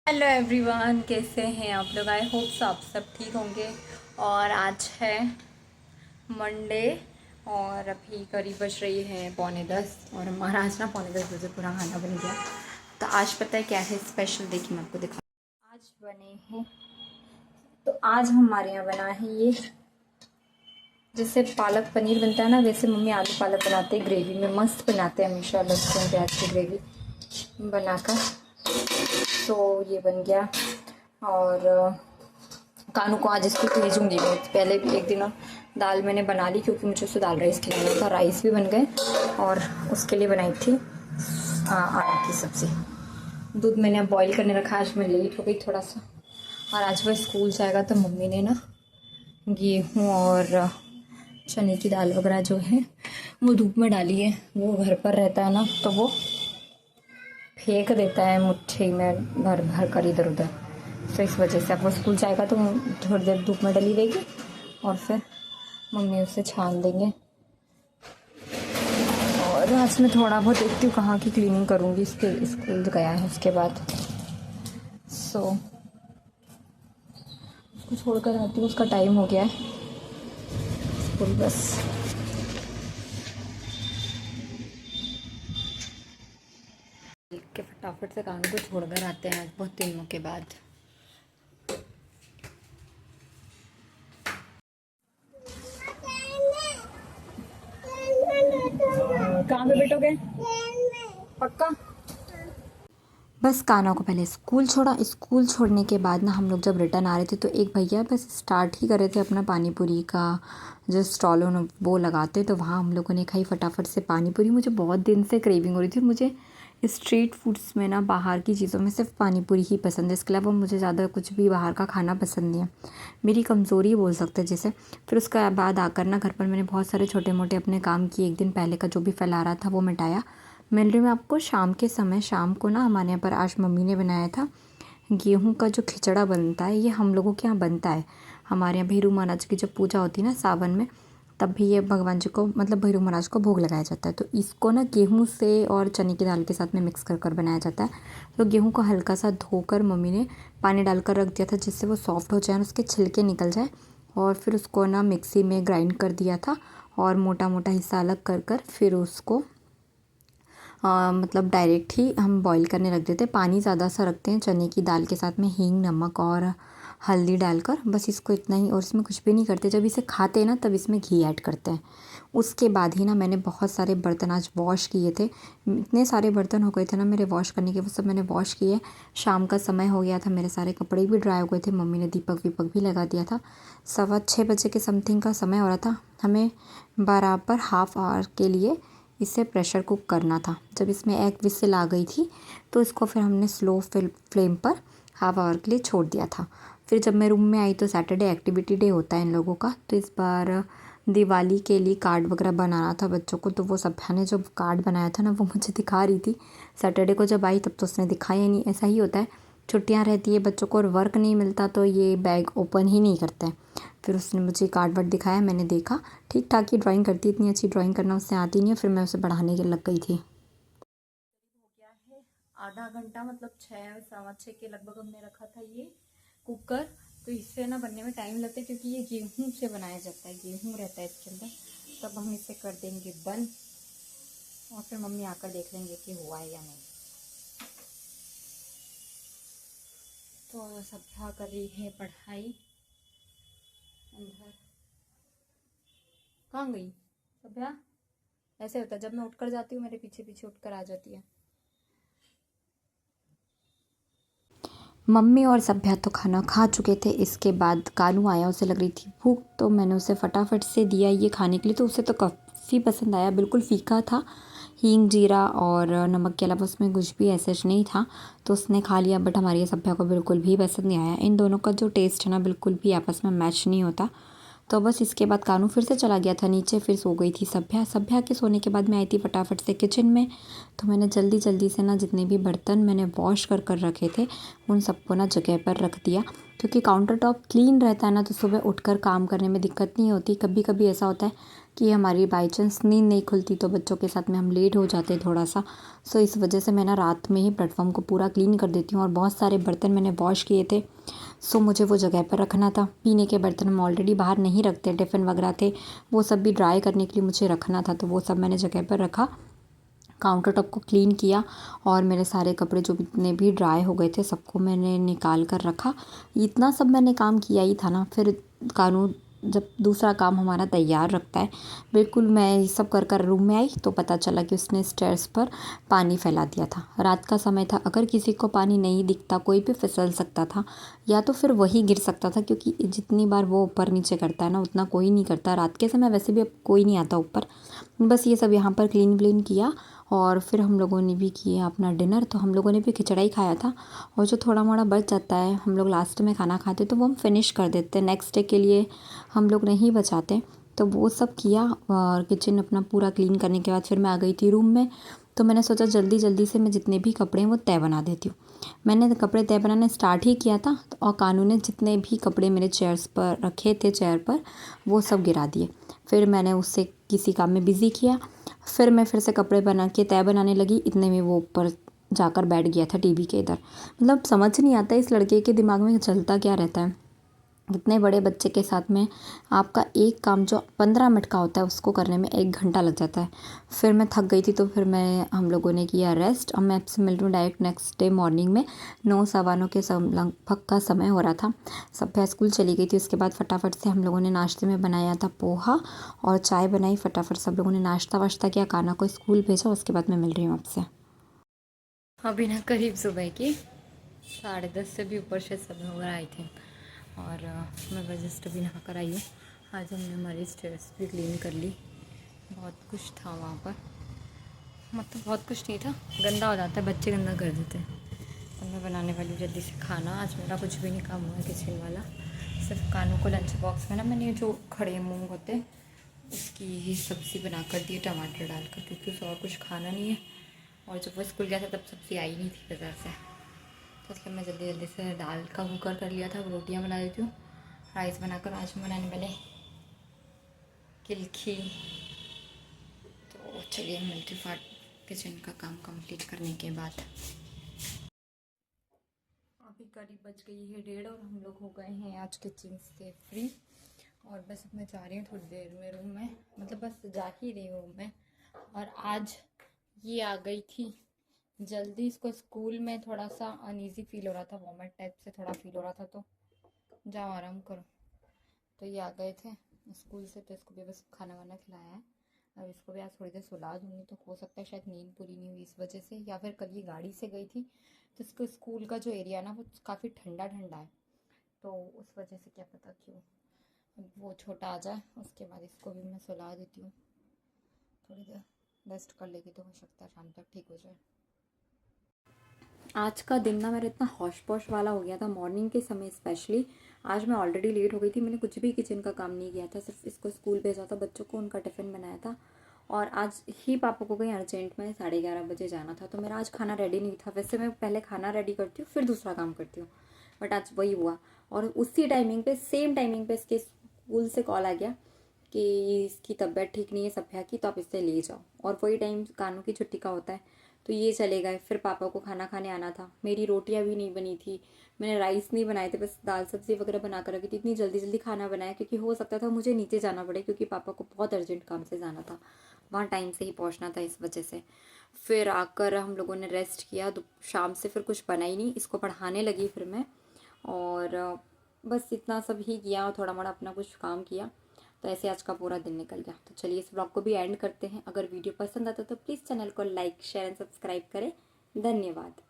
Hello everyone, कैसे हैं आप लोग। आई होप सो आप सब ठीक होंगे। और आज है मंडे और अभी करीब बज रही है 9:45 और हमारा आज ना 9:45 बजे पूरा खाना बन गया। तो आज पता है क्या है स्पेशल, देखिए मैं आपको दिखा। आज बने हैं, तो आज हमारे यहाँ बना है ये, जैसे पालक पनीर बनता है ना वैसे मम्मी आलू पालक बनाते हैं, ग्रेवी में मस्त बनाते हैं हमेशा, लहसुन प्याज की ग्रेवी बनाकर। तो ये बन गया। और कानू को आज इसको भेजूंगी मैं। पहले भी एक दिन दाल मैंने बना ली क्योंकि मुझे उससे दाल राइस खिलाना था, राइस भी बन गए और उसके लिए बनाई थी आलू की सब्ज़ी। दूध मैंने अब बॉईल करने रखा, आज मैं लेट हो गई थोड़ा सा। और आज वह स्कूल जाएगा तो मम्मी ने ना गेहूँ और चने की दाल वगैरह जो है वो धूप में डाली है। वो घर पर रहता है ना तो वो फेंक देता है मुट्ठी में भर भर कर इधर उधर। तो इस वजह से अब वो स्कूल जाएगा तो थोड़ी देर धूप में डली रहेगी और फिर मम्मी उसे छान देंगे। और आज मैं थोड़ा बहुत देखती हूँ कहाँ की क्लीनिंग करूँगी, इसके स्कूल गया है उसके बाद। सो उसको छोड़कर आती हूँ, उसका टाइम हो गया है स्कूल बस। के फटाफट से काम को छोड़कर आते हैं आज बहुत दिनों के बाद। कहाँ पे बैठोगे पक्का? बस कान्हा को पहले स्कूल छोड़ा। स्कूल छोड़ने के बाद ना हम लोग जब रिटर्न आ रहे थे तो एक भैया बस स्टार्ट ही कर रहे थे अपना पानी पूरी का जो स्टॉल वो लगाते, तो वहाँ हम लोगों ने खाई फटाफट से पानी पूरी। मुझे बहुत दिन से क्रेविंग हो रही थी। मुझे स्ट्रीट फूड्स में ना बाहर की चीज़ों में सिर्फ पानी पूरी ही पसंद है, इसके अलावा मुझे ज़्यादा कुछ भी बाहर का खाना पसंद नहीं है, मेरी कमज़ोरी बोल सकते हैं जैसे। फिर उसके बाद आकर ना घर पर मैंने बहुत सारे छोटे मोटे अपने काम किए। एक दिन पहले का जो भी फैला रहा था वो मिटाया। मिल रही मैं आपको शाम के समय, शाम को ना हमारे यहाँ पर आज मम्मी ने बनाया था गेहूं का जो खिचड़ा बनता है, ये हम लोगों के यहाँ बनता है। हमारे यहाँ भैरू महाराज की जब पूजा होती है ना सावन में, तब भी ये भगवान जी को मतलब भैरू महाराज को भोग लगाया जाता है। तो इसको ना गेहूं से और चने की दाल के साथ में मिक्स कर कर बनाया जाता है। तो गेहूं को हल्का सा धोकर मम्मी ने पानी डालकर रख दिया था जिससे वो सॉफ्ट हो जाए और उसके छिलके निकल जाए। और फिर उसको ना मिक्सी में ग्राइंड कर दिया था और मोटा मोटा हिस्सा अलग कर कर फिर उसको मतलब डायरेक्ट ही हम बॉईल करने रख देते हैं। पानी ज़्यादा सा रखते हैं चने की दाल के साथ में, हींग नमक और हल्दी डालकर, बस इसको इतना ही। और इसमें कुछ भी नहीं करते। जब इसे खाते हैं ना तब इसमें घी ऐड करते हैं। उसके बाद ही ना मैंने बहुत सारे बर्तन आज वॉश किए थे। इतने सारे बर्तन हो गए थे ना मेरे वॉश करने के, वो सब मैंने वॉश किए। शाम का समय हो गया था, मेरे सारे कपड़े भी ड्राई हो गए थे। मम्मी ने दीपक वीपक भी लगा दिया था। 6:15 के समथिंग का समय हो रहा था। हमें बराबर हाफ आवर के लिए इसे प्रेशर कुक करना था। जब इसमें एक विसिल आ गई थी तो इसको फिर हमने स्लो फ्लेम पर हाफ आवर के लिए छोड़ दिया था। फिर जब मैं रूम में आई तो सैटरडे एक्टिविटी डे होता है इन लोगों का, तो इस बार दिवाली के लिए कार्ड वगैरह बनाना था बच्चों को। तो वो सभ्या ने जो कार्ड बनाया था ना वो मुझे दिखा रही थी। सैटरडे को जब आई तब तो उसने दिखाया नहीं। ऐसा ही होता है, छुट्टियां रहती है बच्चों को और वर्क नहीं मिलता तो ये बैग ओपन ही नहीं करते हैं। फिर उसने मुझे कार्ड वर्ड दिखाया, मैंने देखा ठीक ठाक ही ड्राइंग करती, इतनी अच्छी ड्राइंग करना उससे आती नहीं है। फिर मैं उसे बढ़ाने के लग गई थी। हो गया है आधा घंटा, मतलब 6 सवा 6 के लगभग हमने रखा था ये कुकर। तो इससे ना बनने में टाइम लगता है क्योंकि ये गेहूं से बनाया जाता है, गेहूं रहता है इसके अंदर। तब हम इसे कर देंगे बंद और फिर मम्मी आकर देख लेंगे कि हुआ है या नहीं। तो सभ्या कर रही है पढ़ाई अंदर। कहाँ गई सभ्या? ऐसे होता है जब मैं उठकर जाती हूँ मेरे पीछे पीछे उठकर आ जाती है। मम्मी और सभ्या तो खाना खा चुके थे। इसके बाद कानू आया, उसे लग रही थी भूख, तो मैंने उसे फटाफट से दिया ये खाने के लिए। तो उसे तो काफ़ी पसंद आया, बिल्कुल फीका था, हींग जीरा और नमक के अलावा उसमें कुछ भी ऐसा नहीं था। तो उसने खा लिया। बट हमारी सभ्या को बिल्कुल भी पसंद नहीं आया। इन दोनों का जो टेस्ट है ना बिल्कुल भी आपस में मैच नहीं होता। तो बस इसके बाद कानू फिर से चला गया था नीचे, फिर सो गई थी सभ्या। सभ्या के सोने के बाद मैं आई थी फटाफट से किचन में। तो मैंने जल्दी जल्दी से ना जितने भी बर्तन मैंने वॉश कर कर रखे थे उन सबको ना जगह पर रख दिया, क्योंकि काउंटर टॉप क्लीन रहता है ना तो सुबह उठकर काम करने में दिक्कत नहीं होती। कभी कभी ऐसा होता है कि हमारी बाई चांस नींद नहीं खुलती तो बच्चों के साथ में हम लेट हो जाते हैं थोड़ा सा। सो इस वजह से मैं ना रात में ही प्लेटफॉर्म को पूरा क्लीन कर देती हूँ। और बहुत सारे बर्तन मैंने वॉश किए थे, सो मुझे वो जगह पर रखना था। पीने के बर्तन हम ऑलरेडी बाहर नहीं रखते, टिफ़िन वगैरह थे वो सब भी ड्राई करने के लिए मुझे रखना था, तो वो सब मैंने जगह पर रखा। काउंटर टॉप को क्लीन किया और मेरे सारे कपड़े जो जितने भी ड्राई हो गए थे सबको मैंने निकाल कर रखा। इतना सब मैंने काम किया ही था ना। फिर कानून जब दूसरा काम हमारा तैयार रखता है, बिल्कुल मैं ये सब कर कर रूम में आई तो पता चला कि उसने स्टेयर्स पर पानी फैला दिया था। रात का समय था, अगर किसी को पानी नहीं दिखता कोई भी फिसल सकता था या तो फिर वही गिर सकता था, क्योंकि जितनी बार वो ऊपर नीचे करता है ना उतना कोई नहीं करता। रात के समय वैसे भी अब कोई नहीं आता ऊपर। बस ये सब यहाँ पर क्लीन किया और फिर हम लोगों ने भी किया अपना डिनर। तो हम लोगों ने भी खिचड़ा ही खाया था, और जो थोड़ा मोड़ा बच जाता है हम लोग लास्ट में खाना खाते तो वो हम फिनिश कर देते हैं, नेक्स्ट डे के लिए हम लोग नहीं बचाते। तो वो सब किया और किचन अपना पूरा क्लीन करने के बाद फिर मैं आ गई थी रूम में। तो मैंने सोचा जल्दी जल्दी से मैं जितने भी कपड़े हैं वो तय बना देती हूँ। मैंने कपड़े तय बनाना स्टार्ट ही किया था और कानू ने जितने भी कपड़े मेरे चेयर्स पर रखे थे चेयर पर वो सब गिरा दिए। फिर मैंने उससे किसी काम में बिज़ी किया। फिर मैं फिर से कपड़े बना के तय बनाने लगी, इतने में वो ऊपर जाकर बैठ गया था टीवी के इधर। मतलब समझ नहीं आता इस लड़के के दिमाग में चलता क्या रहता है। इतने बड़े बच्चे के साथ में आपका एक काम जो 15 मिनट का होता है उसको करने में 1 घंटा लग जाता है। फिर मैं थक गई थी तो फिर हम लोगों ने किया रेस्ट। अब मैं आपसे मिल रही हूँ डायरेक्ट नेक्स्ट डे मॉर्निंग में 9 सवा 9 के लगभग का समय हो रहा था। सभ्या स्कूल चली गई थी। उसके बाद फटाफट से हम लोगों ने नाश्ते में बनाया था पोहा और चाय बनाई। फटाफट सब लोगों ने नाश्ता वाश्ता किया, काना को स्कूल भेजा। उसके बाद मैं मिल रही हूँ आपसे। अभी ना करीब सुबह की 10:30 से भी ऊपर से सब लोग आए थे और मैं बस जस्ट अभी नहा कर आई हूँ। आज हमने हमारी स्टेयर्स भी क्लीन कर ली। बहुत कुछ था वहाँ पर, मतलब बहुत कुछ नहीं था, गंदा हो जाता है, बच्चे गंदा कर देते हैं। तो मैं बनाने वाली हूँ जल्दी से खाना। आज मेरा कुछ भी नहीं काम हुआ है किचन वाला। सिर्फ कानों को लंच बॉक्स में ना मैंने जो खड़े मूँग होते हैं उसकी सब्ज़ी बना कर दी टमाटर डालकर, क्योंकि उसे और कुछ खाना नहीं है। और जब वो स्कूल गया था तब सब्ज़ी आई नहीं थी बाज़ार से, तो इसलिए मैं जल्दी जल्दी से दाल का कुकर कर लिया था। रोटियां बना देती हूँ। राइस बनाकर आज हम बनाने वाले किलखी। तो चलिए मिलती फाट किचन का काम कंप्लीट करने के बाद। अभी करीब बज गई है 1:30 और हम लोग हो गए हैं आज किचन से फ्री। और बस अब मैं जा रही हूँ थोड़ी देर में रूम में, मतलब बस जा ही रही हूँ मैं। और आज ये आ गई थी जल्दी। इसको स्कूल में थोड़ा सा अनईज़ी फील हो रहा था, वॉमिट टाइप से थोड़ा फील हो रहा था, तो जाओ आराम करो। तो ये आ गए थे स्कूल से, तो इसको भी बस खाना वाना खिलाया है। अब इसको भी आज थोड़ी देर सुला दूँगी, तो हो सकता है शायद नींद पूरी नहीं हुई इस वजह से, या फिर कल ये गाड़ी से गई थी तो इसको स्कूल का जो एरिया ना वो काफ़ी ठंडा ठंडा है, तो उस वजह से क्या पता क्यों। अब वो छोटा आ जाए उसके बाद इसको भी मैं सुला देती हूँ। थोड़ी देर रेस्ट कर लेगी तो हो सकता है शाम तक ठीक हो जाए। आज का दिन ना मेरा इतना हौश पौश वाला हो गया था मॉर्निंग के समय स्पेशली। आज मैं ऑलरेडी लेट हो गई थी, मैंने कुछ भी किचन का काम नहीं किया था, सिर्फ इसको स्कूल भेजा था, बच्चों को उनका टिफ़िन बनाया था। और आज ही पापा को कहीं अर्जेंट में 11:30 बजे जाना था, तो मेरा आज खाना रेडी नहीं था। वैसे मैं पहले खाना रेडी करती हूँ फिर दूसरा काम करती हूँ, बट आज वही हुआ। और उसी टाइमिंग पे सेम टाइमिंग पे इसके स्कूल से कॉल आ गया कि इसकी तबीयत ठीक नहीं है सभ्या की, तो आप इससे ले जाओ। और वही टाइम कानों की छुट्टी का होता है, तो ये चले गए। फिर पापा को खाना खाने आना था, मेरी रोटियां भी नहीं बनी थी, मैंने राइस नहीं बनाए थे, बस दाल सब्ज़ी वगैरह बना कर रखी थी। इतनी जल्दी जल्दी खाना बनाया क्योंकि हो सकता था मुझे नीचे जाना पड़े, क्योंकि पापा को बहुत अर्जेंट काम से जाना था, वहाँ टाइम से ही पहुँचना था, इस वजह से। फिर आकर हम लोगों ने रेस्ट किया। शाम से फिर कुछ बना ही नहीं, इसको पढ़ाने लगी फिर मैं। और बस इतना सब ही किया और थोड़ा मोड़ा अपना कुछ काम किया। तो ऐसे आज का पूरा दिन निकल गया। तो चलिए इस ब्लॉग को भी एंड करते हैं। अगर वीडियो पसंद आता तो प्लीज़ चैनल को लाइक शेयर एंड सब्सक्राइब करें। धन्यवाद।